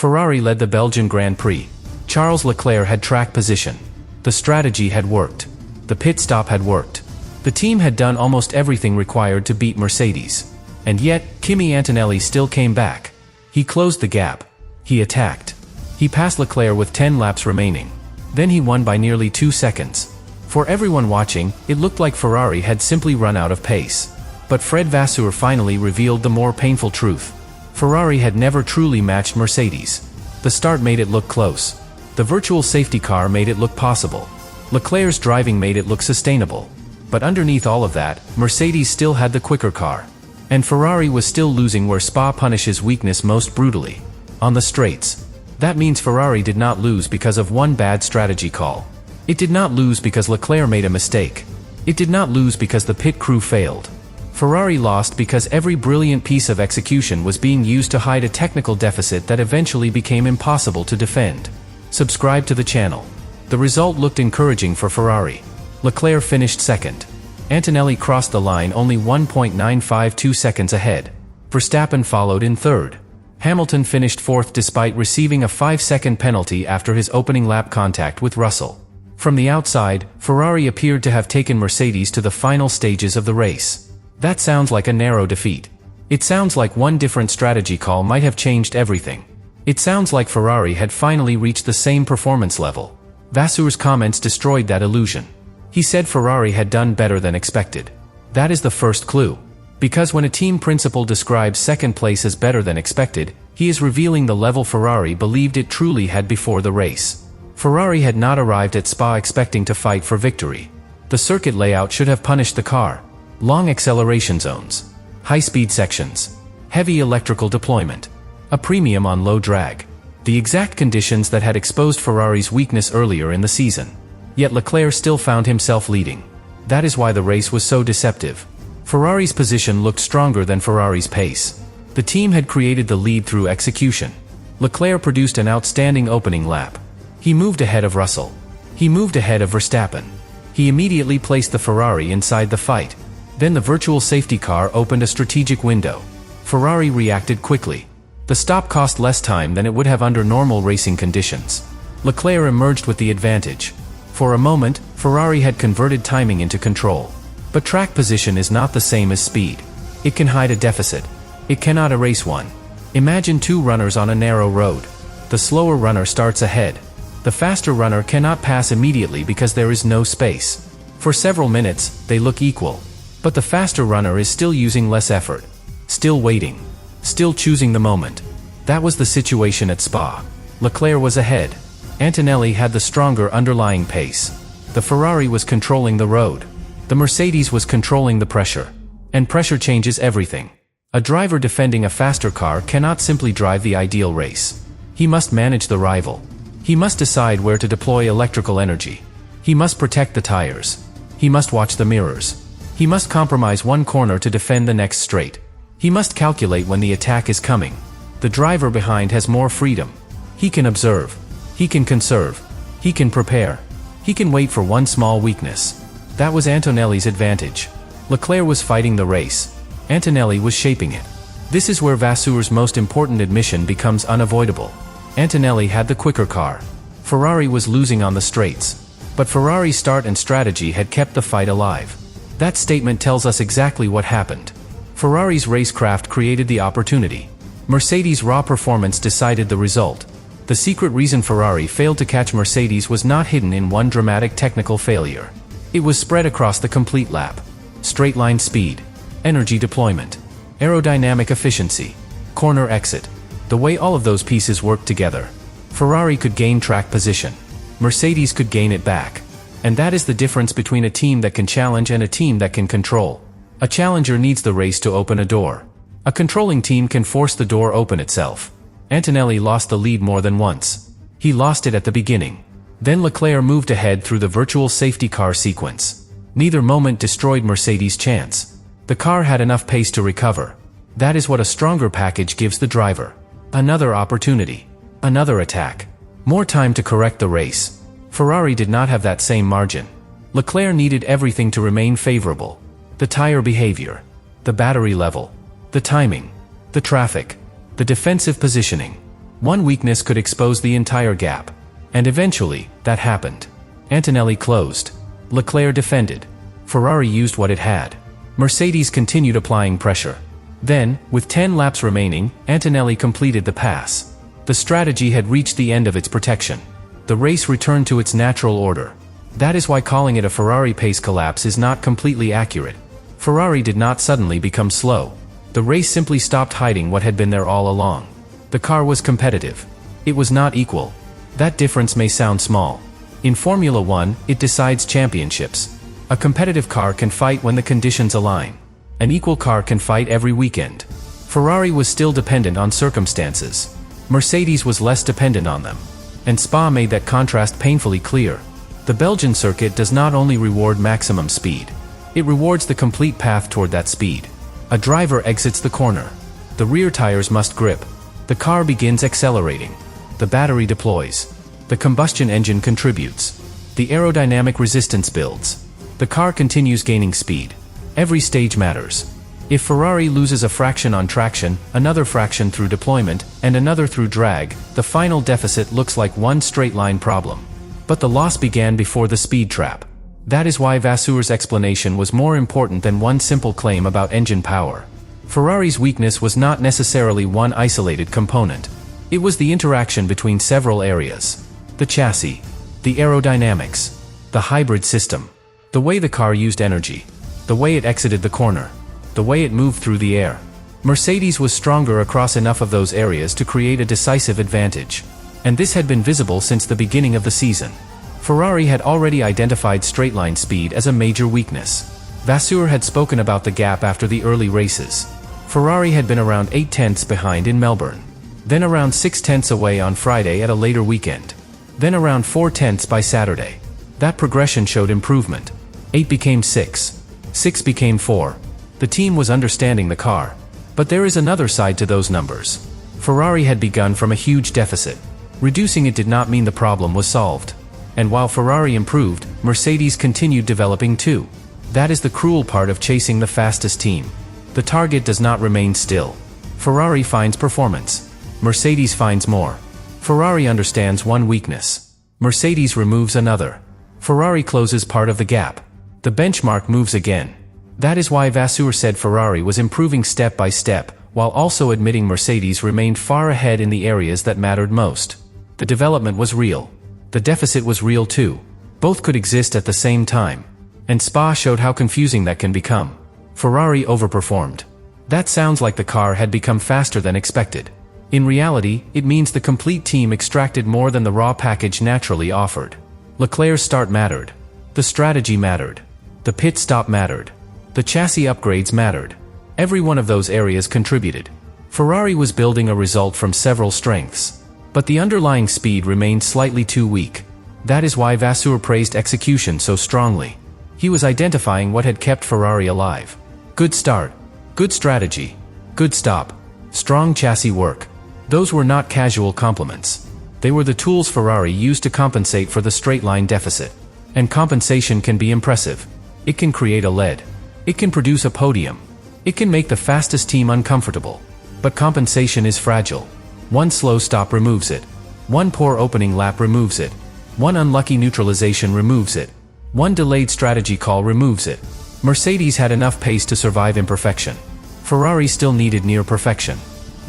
Ferrari led the Belgian Grand Prix. Charles Leclerc had track position. The strategy had worked. The pit stop had worked. The team had done almost everything required to beat Mercedes. And yet, Kimi Antonelli still came back. He closed the gap. He attacked. He passed Leclerc with 10 laps remaining. Then he won by nearly 2 seconds. For everyone watching, it looked like Ferrari had simply run out of pace. But Fred Vasseur finally revealed the more painful truth. Ferrari had never truly matched Mercedes. The start made it look close. The virtual safety car made it look possible. Leclerc's driving made it look sustainable. But underneath all of that, Mercedes still had the quicker car. And Ferrari was still losing where Spa punishes weakness most brutally. On the straights. That means Ferrari did not lose because of one bad strategy call. It did not lose because Leclerc made a mistake. It did not lose because the pit crew failed. Ferrari lost because every brilliant piece of execution was being used to hide a technical deficit that eventually became impossible to defend. Subscribe to the channel. The result looked encouraging for Ferrari. Leclerc finished second. Antonelli crossed the line only 1.952 seconds ahead. Verstappen followed in third. Hamilton finished fourth despite receiving a 5-second penalty after his opening lap contact with Russell. From the outside, Ferrari appeared to have taken Mercedes to the final stages of the race. That sounds like a narrow defeat. It sounds like one different strategy call might have changed everything. It sounds like Ferrari had finally reached the same performance level. Vasseur's comments destroyed that illusion. He said Ferrari had done better than expected. That is the first clue. Because when a team principal describes second place as better than expected, he is revealing the level Ferrari believed it truly had before the race. Ferrari had not arrived at Spa expecting to fight for victory. The circuit layout should have punished the car. Long acceleration zones, high-speed sections, heavy electrical deployment, a premium on low drag. The exact conditions that had exposed Ferrari's weakness earlier in the season. Yet Leclerc still found himself leading. That is why the race was so deceptive. Ferrari's position looked stronger than Ferrari's pace. The team had created the lead through execution. Leclerc produced an outstanding opening lap. He moved ahead of Russell. He moved ahead of Verstappen. He immediately placed the Ferrari inside the fight. Then the virtual safety car opened a strategic window. Ferrari reacted quickly. The stop cost less time than it would have under normal racing conditions. Leclerc emerged with the advantage. For a moment, Ferrari had converted timing into control. But track position is not the same as speed. It can hide a deficit. It cannot erase one. Imagine two runners on a narrow road. The slower runner starts ahead. The faster runner cannot pass immediately because there is no space. For several minutes, they look equal. But the faster runner is still using less effort. Still waiting. Still choosing the moment. That was the situation at Spa. Leclerc was ahead. Antonelli had the stronger underlying pace. The Ferrari was controlling the road. The Mercedes was controlling the pressure. And pressure changes everything. A driver defending a faster car cannot simply drive the ideal race. He must manage the rival. He must decide where to deploy electrical energy. He must protect the tires. He must watch the mirrors. He must compromise one corner to defend the next straight. He must calculate when the attack is coming. The driver behind has more freedom. He can observe. He can conserve. He can prepare. He can wait for one small weakness. That was Antonelli's advantage. Leclerc was fighting the race. Antonelli was shaping it. This is where Vasseur's most important admission becomes unavoidable. Antonelli had the quicker car. Ferrari was losing on the straights. But Ferrari's start and strategy had kept the fight alive. That statement tells us exactly what happened. Ferrari's racecraft created the opportunity. Mercedes' raw performance decided the result. The secret reason Ferrari failed to catch Mercedes was not hidden in one dramatic technical failure. It was spread across the complete lap. Straight line speed, energy deployment, aerodynamic efficiency, corner exit. The way all of those pieces worked together. Ferrari could gain track position. Mercedes could gain it back. And that is the difference between a team that can challenge and a team that can control. A challenger needs the race to open a door. A controlling team can force the door open itself. Antonelli lost the lead more than once. He lost it at the beginning. Then Leclerc moved ahead through the virtual safety car sequence. Neither moment destroyed Mercedes' chance. The car had enough pace to recover. That is what a stronger package gives the driver. Another opportunity. Another attack. More time to correct the race. Ferrari did not have that same margin. Leclerc needed everything to remain favorable. The tire behavior. The battery level. The timing. The traffic. The defensive positioning. One weakness could expose the entire gap. And eventually, that happened. Antonelli closed. Leclerc defended. Ferrari used what it had. Mercedes continued applying pressure. Then, with 10 laps remaining, Antonelli completed the pass. The strategy had reached the end of its protection. The race returned to its natural order. That is why calling it a Ferrari pace collapse is not completely accurate. Ferrari did not suddenly become slow. The race simply stopped hiding what had been there all along. The car was competitive. It was not equal. That difference may sound small. In Formula One, it decides championships. A competitive car can fight when the conditions align. An equal car can fight every weekend. Ferrari was still dependent on circumstances. Mercedes was less dependent on them. And Spa made that contrast painfully clear. The Belgian circuit does not only reward maximum speed. It rewards the complete path toward that speed. A driver exits the corner. The rear tires must grip. The car begins accelerating. The battery deploys. The combustion engine contributes. The aerodynamic resistance builds. The car continues gaining speed. Every stage matters. If Ferrari loses a fraction on traction, another fraction through deployment, and another through drag, the final deficit looks like one straight-line problem. But the loss began before the speed trap. That is why Vasseur's explanation was more important than one simple claim about engine power. Ferrari's weakness was not necessarily one isolated component. It was the interaction between several areas. The chassis, the aerodynamics, the hybrid system, the way the car used energy, the way it exited the corner, the way it moved through the air. Mercedes was stronger across enough of those areas to create a decisive advantage. And this had been visible since the beginning of the season. Ferrari had already identified straight-line speed as a major weakness. Vasseur had spoken about the gap after the early races. Ferrari had been around 8/10ths behind in Melbourne. Then around 6/10ths away on Friday at a later weekend. Then around 4/10ths by Saturday. That progression showed improvement. 8 became 6. 6 became 4. The team was understanding the car. But there is another side to those numbers. Ferrari had begun from a huge deficit. Reducing it did not mean the problem was solved. And while Ferrari improved, Mercedes continued developing too. That is the cruel part of chasing the fastest team. The target does not remain still. Ferrari finds performance. Mercedes finds more. Ferrari understands one weakness. Mercedes removes another. Ferrari closes part of the gap. The benchmark moves again. That is why Vasseur said Ferrari was improving step by step, while also admitting Mercedes remained far ahead in the areas that mattered most. The development was real. The deficit was real too. Both could exist at the same time. And Spa showed how confusing that can become. Ferrari overperformed. That sounds like the car had become faster than expected. In reality, it means the complete team extracted more than the raw package naturally offered. Leclerc's start mattered. The strategy mattered. The pit stop mattered. The chassis upgrades mattered. Every one of those areas contributed. Ferrari was building a result from several strengths. But the underlying speed remained slightly too weak. That is why Vasseur praised execution so strongly. He was identifying what had kept Ferrari alive. Good start. Good strategy. Good stop. Strong chassis work. Those were not casual compliments. They were the tools Ferrari used to compensate for the straight-line deficit. And compensation can be impressive. It can create a lead. It can produce a podium. It can make the fastest team uncomfortable. But compensation is fragile. One slow stop removes it. One poor opening lap removes it. One unlucky neutralization removes it. One delayed strategy call removes it. Mercedes had enough pace to survive imperfection. Ferrari still needed near perfection.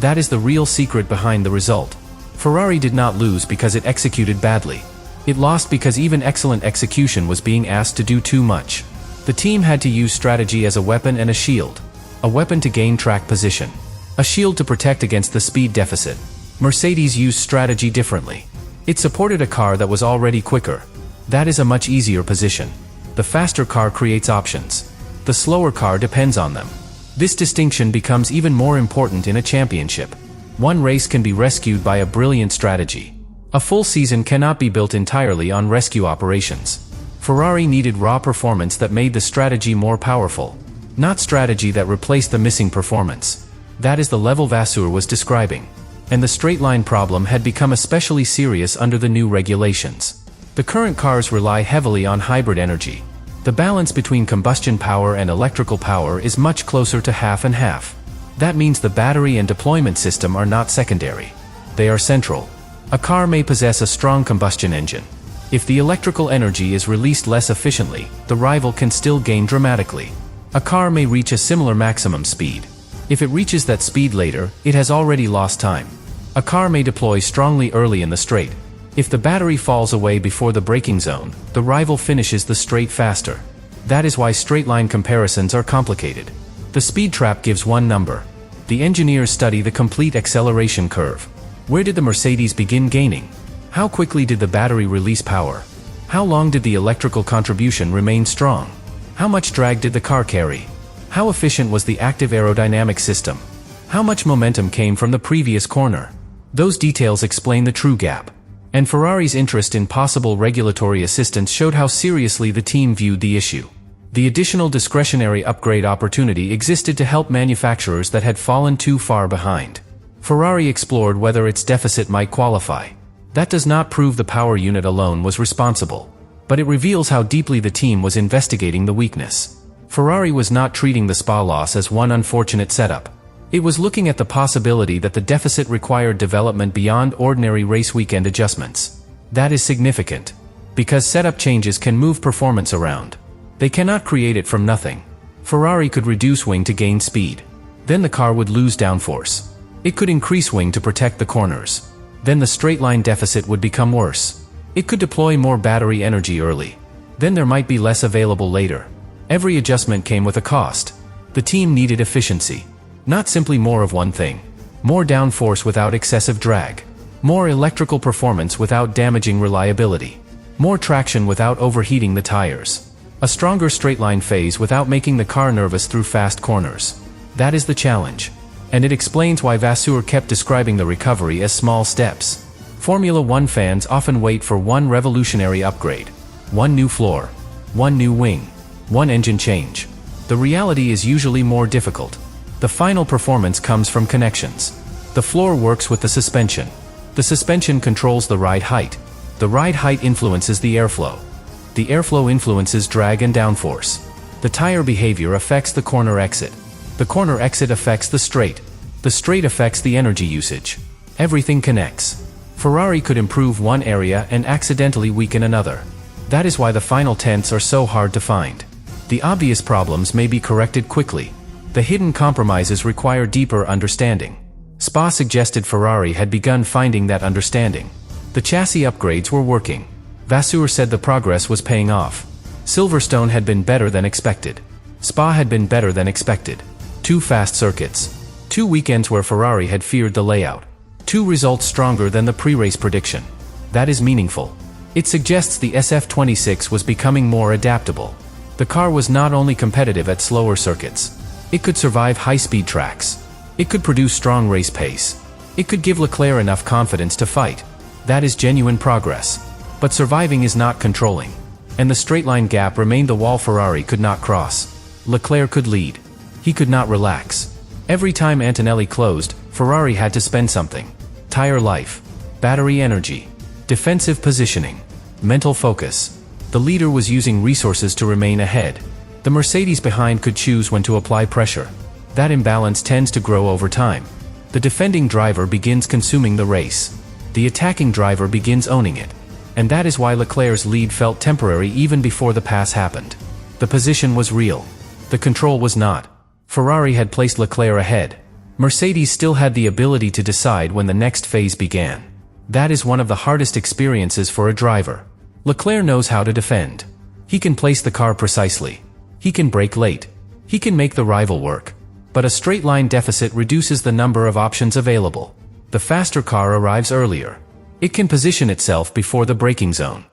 That is the real secret behind the result. Ferrari did not lose because it executed badly. It lost because even excellent execution was being asked to do too much. The team had to use strategy as a weapon and a shield. A weapon to gain track position. A shield to protect against the speed deficit. Mercedes used strategy differently. It supported a car that was already quicker. That is a much easier position. The faster car creates options. The slower car depends on them. This distinction becomes even more important in a championship. One race can be rescued by a brilliant strategy. A full season cannot be built entirely on rescue operations. Ferrari needed raw performance that made the strategy more powerful. Not strategy that replaced the missing performance. That is the level Vasseur was describing. And the straight-line problem had become especially serious under the new regulations. The current cars rely heavily on hybrid energy. The balance between combustion power and electrical power is much closer to half and half. That means the battery and deployment system are not secondary. They are central. A car may possess a strong combustion engine. If the electrical energy is released less efficiently, the rival can still gain dramatically. A car may reach a similar maximum speed. If it reaches that speed later, it has already lost time. A car may deploy strongly early in the straight. If the battery falls away before the braking zone, the rival finishes the straight faster. That is why straight-line comparisons are complicated. The speed trap gives one number. The engineers study the complete acceleration curve. Where did the Mercedes begin gaining? How quickly did the battery release power? How long did the electrical contribution remain strong? How much drag did the car carry? How efficient was the active aerodynamic system? How much momentum came from the previous corner? Those details explain the true gap. And Ferrari's interest in possible regulatory assistance showed how seriously the team viewed the issue. The additional discretionary upgrade opportunity existed to help manufacturers that had fallen too far behind. Ferrari explored whether its deficit might qualify. That does not prove the power unit alone was responsible, but it reveals how deeply the team was investigating the weakness. Ferrari was not treating the Spa loss as one unfortunate setup. It was looking at the possibility that the deficit required development beyond ordinary race weekend adjustments. That is significant, because setup changes can move performance around. They cannot create it from nothing. Ferrari could reduce wing to gain speed. Then the car would lose downforce. It could increase wing to protect the corners. Then the straight-line deficit would become worse. It could deploy more battery energy early. Then there might be less available later. Every adjustment came with a cost. The team needed efficiency. Not simply more of one thing. More downforce without excessive drag. More electrical performance without damaging reliability. More traction without overheating the tires. A stronger straight-line phase without making the car nervous through fast corners. That is the challenge. And it explains why Vasseur kept describing the recovery as small steps. Formula One fans often wait for one revolutionary upgrade. One new floor. One new wing. One engine change. The reality is usually more difficult. The final performance comes from connections. The floor works with the suspension. The suspension controls the ride height. The ride height influences the airflow. The airflow influences drag and downforce. The tire behavior affects the corner exit. The corner exit affects the straight. The straight affects the energy usage. Everything connects. Ferrari could improve one area and accidentally weaken another. That is why the final tenths are so hard to find. The obvious problems may be corrected quickly. The hidden compromises require deeper understanding. Spa suggested Ferrari had begun finding that understanding. The chassis upgrades were working. Vasseur said the progress was paying off. Silverstone had been better than expected. Spa had been better than expected. 2 fast circuits. 2 weekends where Ferrari had feared the layout. 2 results stronger than the pre-race prediction. That is meaningful. It suggests the SF26 was becoming more adaptable. The car was not only competitive at slower circuits. It could survive high-speed tracks. It could produce strong race pace. It could give Leclerc enough confidence to fight. That is genuine progress. But surviving is not controlling. And the straight-line gap remained the wall Ferrari could not cross. Leclerc could lead. He could not relax. Every time Antonelli closed, Ferrari had to spend something. Tire life. Battery energy. Defensive positioning. Mental focus. The leader was using resources to remain ahead. The Mercedes behind could choose when to apply pressure. That imbalance tends to grow over time. The defending driver begins consuming the race. The attacking driver begins owning it. And that is why Leclerc's lead felt temporary even before the pass happened. The position was real. The control was not. Ferrari had placed Leclerc ahead. Mercedes still had the ability to decide when the next phase began. That is one of the hardest experiences for a driver. Leclerc knows how to defend. He can place the car precisely. He can brake late. He can make the rival work. But a straight-line deficit reduces the number of options available. The faster car arrives earlier. It can position itself before the braking zone.